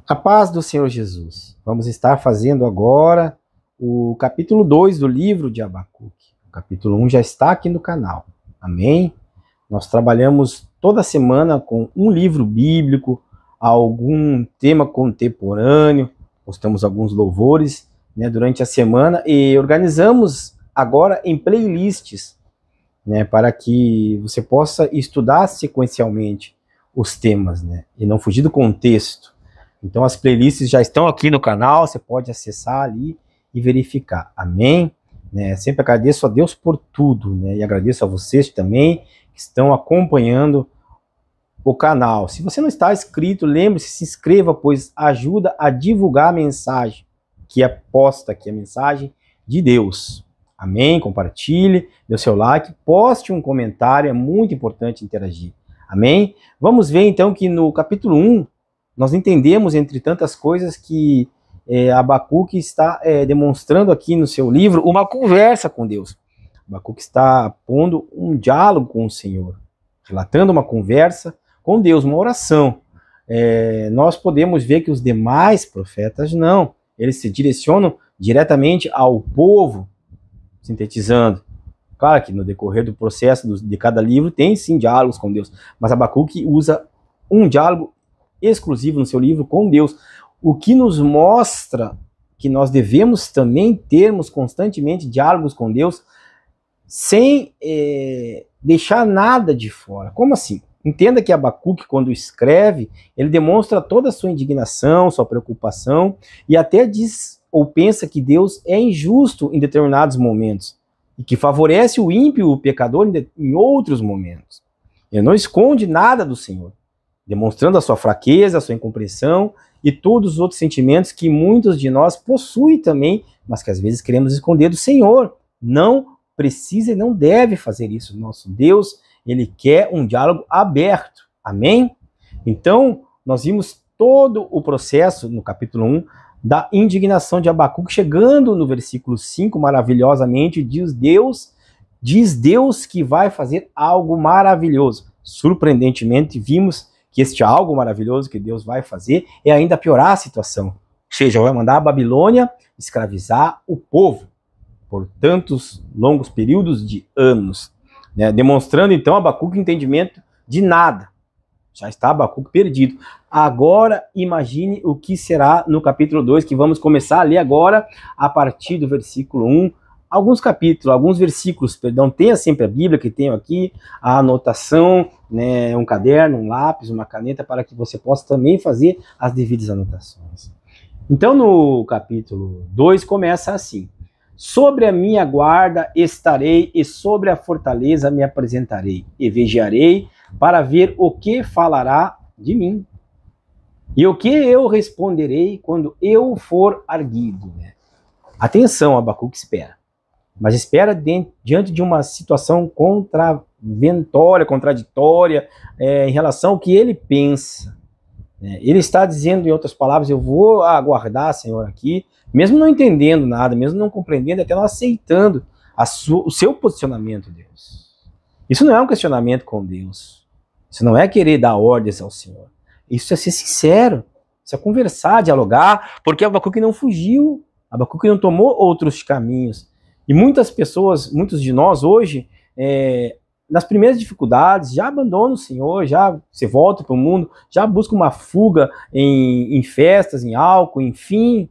A paz do Senhor Jesus. Vamos estar fazendo agora o capítulo 2 do livro de Abacuque. O capítulo 1 já está aqui no canal. Amém? Nós trabalhamos toda semana com um livro bíblico, algum tema contemporâneo, postamos alguns louvores, durante a semana e organizamos agora em playlists, para que você possa estudar sequencialmente os temas, e não fugir do contexto. Então as playlists já estão aqui no canal, você pode acessar ali e verificar. Amém? Sempre agradeço a Deus por tudo, e agradeço a vocês também que estão acompanhando o canal. Se você não está inscrito, lembre-se, se inscreva, pois ajuda a divulgar a mensagem que é posta aqui, a mensagem de Deus. Amém? Compartilhe, dê o seu like, poste um comentário, é muito importante interagir. Amém? Vamos ver então que no capítulo 1, nós entendemos, entre tantas coisas, que Abacuque está demonstrando aqui no seu livro uma conversa com Deus. Abacuque está pondo um diálogo com o Senhor, relatando uma conversa com Deus, uma oração. Nós podemos ver que os demais profetas não, eles se direcionam diretamente ao povo, sintetizando. Claro que no decorrer do processo de cada livro tem sim diálogos com Deus, mas Abacuque usa um diálogo exclusivo no seu livro com Deus, o que nos mostra que nós devemos também termos constantemente diálogos com Deus sem deixar nada de fora. Como assim? Entenda que Abacuque, quando escreve, ele demonstra toda a sua indignação, sua preocupação, e até diz ou pensa que Deus é injusto em determinados momentos, e que favorece o ímpio, o pecador, em outros momentos. Ele não esconde nada do Senhor, demonstrando a sua fraqueza, a sua incompreensão e todos os outros sentimentos que muitos de nós possuem também, mas que às vezes queremos esconder do Senhor. Não precisa e não deve fazer isso. Nosso Deus, ele quer um diálogo aberto. Amém? Então, nós vimos todo o processo no capítulo 1 da indignação de Abacuque, chegando no versículo 5, maravilhosamente, diz Deus que vai fazer algo maravilhoso. Surpreendentemente, vimos que este algo maravilhoso que Deus vai fazer é ainda piorar a situação. Ou seja, vai mandar a Babilônia escravizar o povo por tantos longos períodos de anos, demonstrando então Abacuque entendimento de nada. Já está Abacuque perdido. Agora imagine o que será no capítulo 2, que vamos começar a ler agora a partir do versículo 1. Alguns versículos, tenha sempre a Bíblia, que tenho aqui, a anotação, um caderno, um lápis, uma caneta, para que você possa também fazer as devidas anotações. Então, no capítulo 2, começa assim: sobre a minha guarda estarei, e sobre a fortaleza me apresentarei, e vigiarei para ver o que falará de mim, e o que eu responderei quando eu for arguido. Atenção, Abacuque espera. Mas espera diante de uma situação contraditória, em relação ao que ele pensa. Ele está dizendo, em outras palavras, eu vou aguardar, Senhor, aqui, mesmo não entendendo nada, mesmo não compreendendo, até não aceitando o seu posicionamento, Deus. Isso não é um questionamento com Deus. Isso não é querer dar ordens ao Senhor. Isso é ser sincero, isso é conversar, dialogar, porque Abacuque não fugiu, Abacuque não tomou outros caminhos. E muitas pessoas, muitos de nós hoje, nas primeiras dificuldades, já abandonam o Senhor, já se volta para o mundo, já busca uma fuga em festas, em álcool, enfim.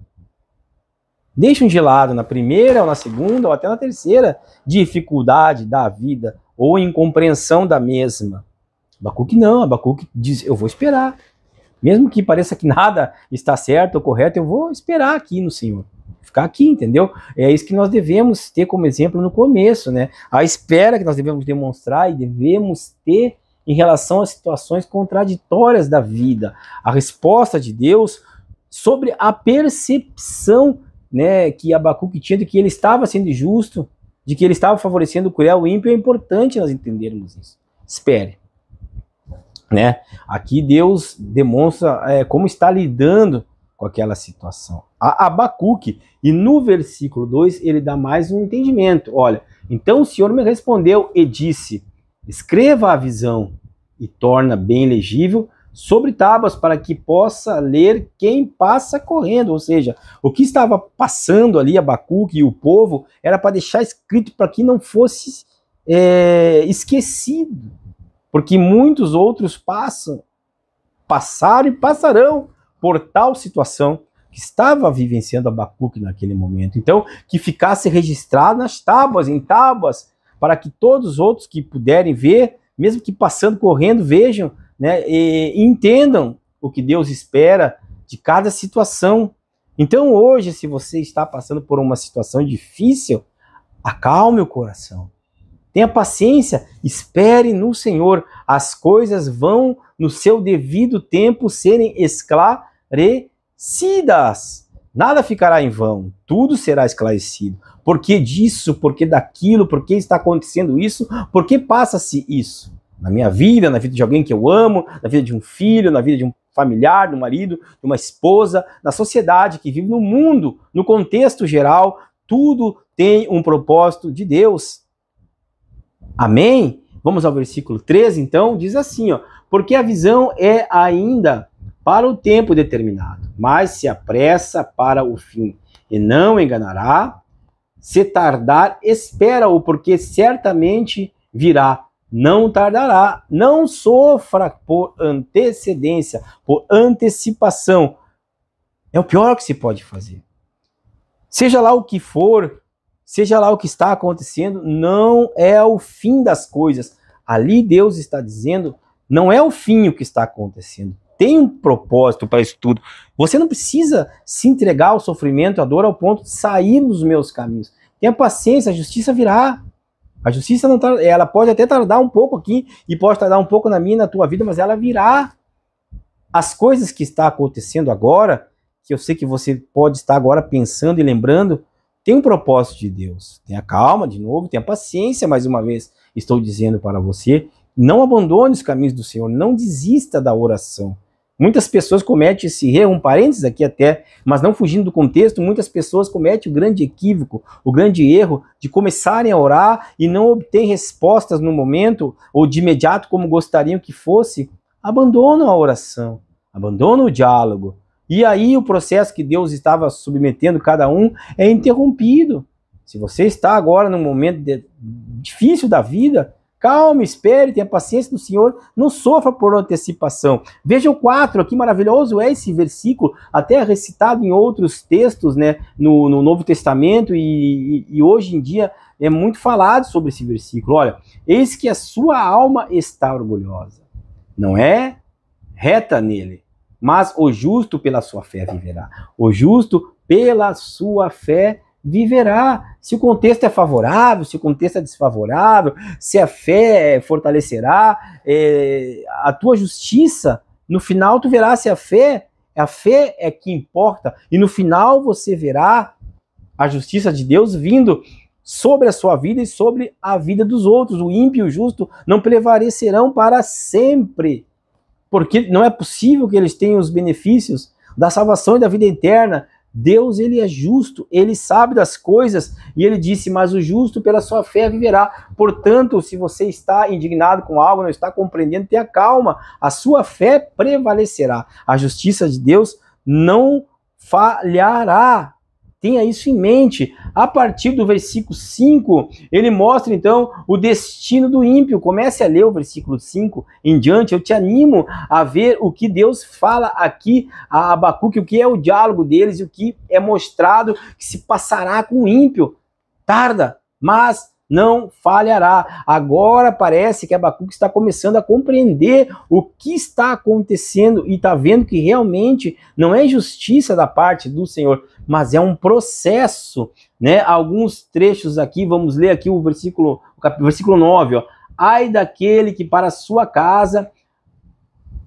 Deixam de lado na primeira, ou na segunda, ou até na terceira dificuldade da vida, ou incompreensão da mesma. Abacuque não, Abacuque diz, eu vou esperar. Mesmo que pareça que nada está certo ou correto, eu vou esperar aqui no Senhor. Ficar aqui, entendeu? É isso que nós devemos ter como exemplo no começo, A espera que nós devemos demonstrar e devemos ter em relação às situações contraditórias da vida. A resposta de Deus sobre a percepção, que Abacuque tinha de que ele estava sendo justo, de que ele estava favorecendo o cruel, o ímpio. É importante nós entendermos isso. Espere. Aqui Deus demonstra como está lidando com aquela situação. A Abacuque, e no versículo 2, ele dá mais um entendimento. Olha, então o Senhor me respondeu e disse, escreva a visão e torna bem legível sobre tábuas para que possa ler quem passa correndo. Ou seja, o que estava passando ali Abacuque e o povo era para deixar escrito para que não fosse esquecido, porque muitos outros passaram e passarão por tal situação que estava vivenciando Abacuque naquele momento. Então, que ficasse registrado nas tábuas, em tábuas, para que todos os outros que puderem ver, mesmo que passando, correndo, vejam, né, e entendam o que Deus espera de cada situação. Então, hoje, se você está passando por uma situação difícil, acalme o coração. Tenha paciência, espere no Senhor. As coisas vão, no seu devido tempo, serem esclarecidas. Nada ficará em vão, tudo será esclarecido. Por que disso, por que daquilo, por que está acontecendo isso, por que passa-se isso? Na minha vida, na vida de alguém que eu amo, na vida de um filho, na vida de um familiar, de um marido, de uma esposa, na sociedade que vive no mundo, no contexto geral, tudo tem um propósito de Deus. Amém? Vamos ao versículo 13, então, diz assim, ó, porque a visão é ainda para o tempo determinado, mas se apressa para o fim, e não enganará. Se tardar, espera-o, porque certamente virá, não tardará. Não sofra por antecedência, por antecipação. É o pior que se pode fazer. Seja lá o que for, seja lá o que está acontecendo, não é o fim das coisas. Ali Deus está dizendo, não é o fim o que está acontecendo. Tem um propósito para isso tudo. Você não precisa se entregar ao sofrimento, à dor, ao ponto de sair dos meus caminhos. Tenha paciência, a justiça virá. A justiça não tá, ela pode até tardar um pouco aqui, e pode tardar um pouco na minha, na tua vida, mas ela virá. As coisas que estão acontecendo agora, que eu sei que você pode estar agora pensando e lembrando, tem um propósito de Deus. Tenha calma, de novo, tenha paciência, mais uma vez, estou dizendo para você, não abandone os caminhos do Senhor, não desista da oração. Muitas pessoas cometem esse erro, um parênteses aqui até, mas não fugindo do contexto, muitas pessoas cometem o grande equívoco, o grande erro de começarem a orar e não obter respostas no momento, ou de imediato como gostariam que fosse, abandonam a oração, abandonam o diálogo. E aí o processo que Deus estava submetendo cada um é interrompido. Se você está agora num momento difícil da vida, calme, espere, tenha paciência do Senhor, não sofra por antecipação. Veja o 4, que maravilhoso é esse versículo, até recitado em outros textos, né, no Novo Testamento, e hoje em dia é muito falado sobre esse versículo. Olha, eis que a sua alma está orgulhosa, não é reta nele, mas o justo pela sua fé viverá. O justo pela sua fé viverá. Se o contexto é favorável, se o contexto é desfavorável, se a fé fortalecerá a tua justiça, no final tu verás se a fé é que importa, e no final você verá a justiça de Deus vindo sobre a sua vida e sobre a vida dos outros. O ímpio e o justo não prevalecerão para sempre, porque não é possível que eles tenham os benefícios da salvação e da vida eterna. Deus, ele é justo, ele sabe das coisas, e ele disse, mas o justo pela sua fé viverá. Portanto, se você está indignado com algo, não está compreendendo, tenha calma, a sua fé prevalecerá. A justiça de Deus não falhará. Tenha isso em mente. A partir do versículo 5, ele mostra então o destino do ímpio. Comece a ler o versículo 5 em diante. Eu te animo a ver o que Deus fala aqui a Abacuque, o que é o diálogo deles e o que é mostrado que se passará com o ímpio. Tarda, mas não falhará. Agora parece que Abacuque está começando a compreender o que está acontecendo e está vendo que realmente não é justiça da parte do Senhor, mas é um processo, né? Alguns trechos aqui, vamos ler aqui o versículo 9, ó. Ai daquele que para sua casa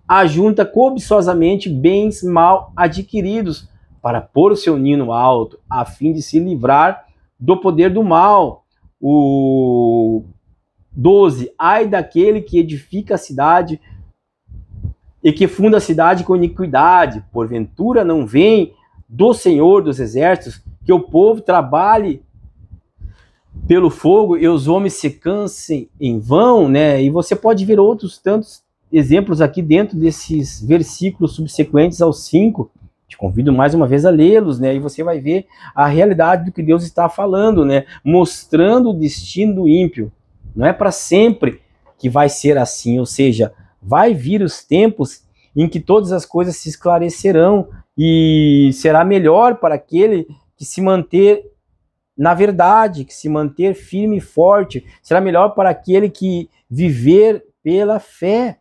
ajunta cobiçosamente bens mal adquiridos, para pôr o seu ninho alto, a fim de se livrar do poder do mal. O 12, ai daquele que edifica a cidade e que funda a cidade com iniquidade, porventura não vem do Senhor dos exércitos que o povo trabalhe pelo fogo e os homens se cansem em vão, né? E você pode ver outros tantos exemplos aqui dentro desses versículos subsequentes aos 5. Te convido mais uma vez a lê-los, né? E você vai ver a realidade do que Deus está falando, né? Mostrando o destino do ímpio. Não é para sempre que vai ser assim, ou seja, vai vir os tempos em que todas as coisas se esclarecerão e será melhor para aquele que se manter na verdade, que se manter firme e forte, será melhor para aquele que viver pela fé,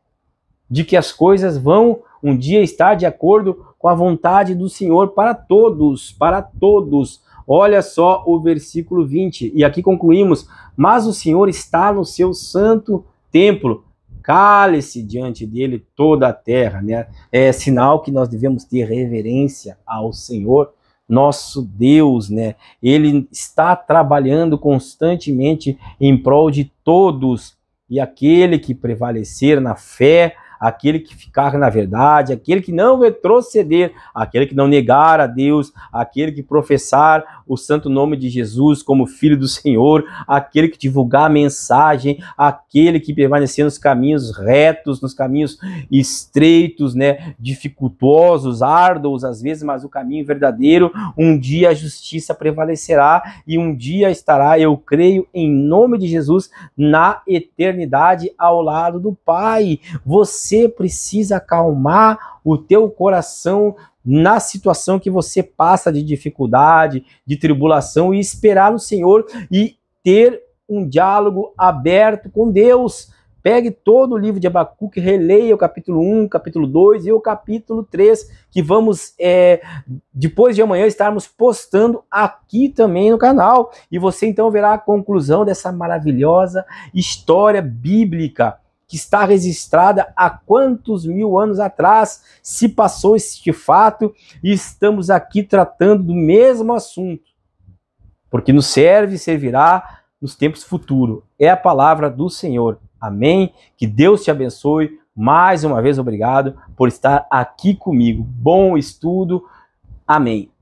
de que as coisas vão um dia estar de acordo com a vontade do Senhor para todos, para todos. Olha só o versículo 20, e aqui concluímos: mas o Senhor está no seu santo templo, cale-se diante dele toda a terra, né? É sinal que nós devemos ter reverência ao Senhor, nosso Deus, né? Ele está trabalhando constantemente em prol de todos, e aquele que prevalecer na fé, aquele que ficar na verdade, aquele que não retroceder, aquele que não negar a Deus, aquele que professar o santo nome de Jesus como Filho do Senhor, aquele que divulgar a mensagem, aquele que permanecer nos caminhos retos, nos caminhos estreitos, né, dificultosos, árduos às vezes, mas o caminho verdadeiro, um dia a justiça prevalecerá e um dia estará, eu creio, em nome de Jesus, na eternidade ao lado do Pai. Você precisa acalmar o teu coração na situação que você passa de dificuldade, de tribulação, e esperar no Senhor e ter um diálogo aberto com Deus. Pegue todo o livro de Abacuque, releia o capítulo 1, capítulo 2 e o capítulo 3, que vamos, depois de amanhã, estarmos postando aqui também no canal. E você então verá a conclusão dessa maravilhosa história bíblica, que está registrada há quantos mil anos atrás se passou este fato, e estamos aqui tratando do mesmo assunto, porque nos serve e servirá nos tempos futuros. É a palavra do Senhor. Amém? Que Deus te abençoe. Mais uma vez, obrigado por estar aqui comigo. Bom estudo. Amém.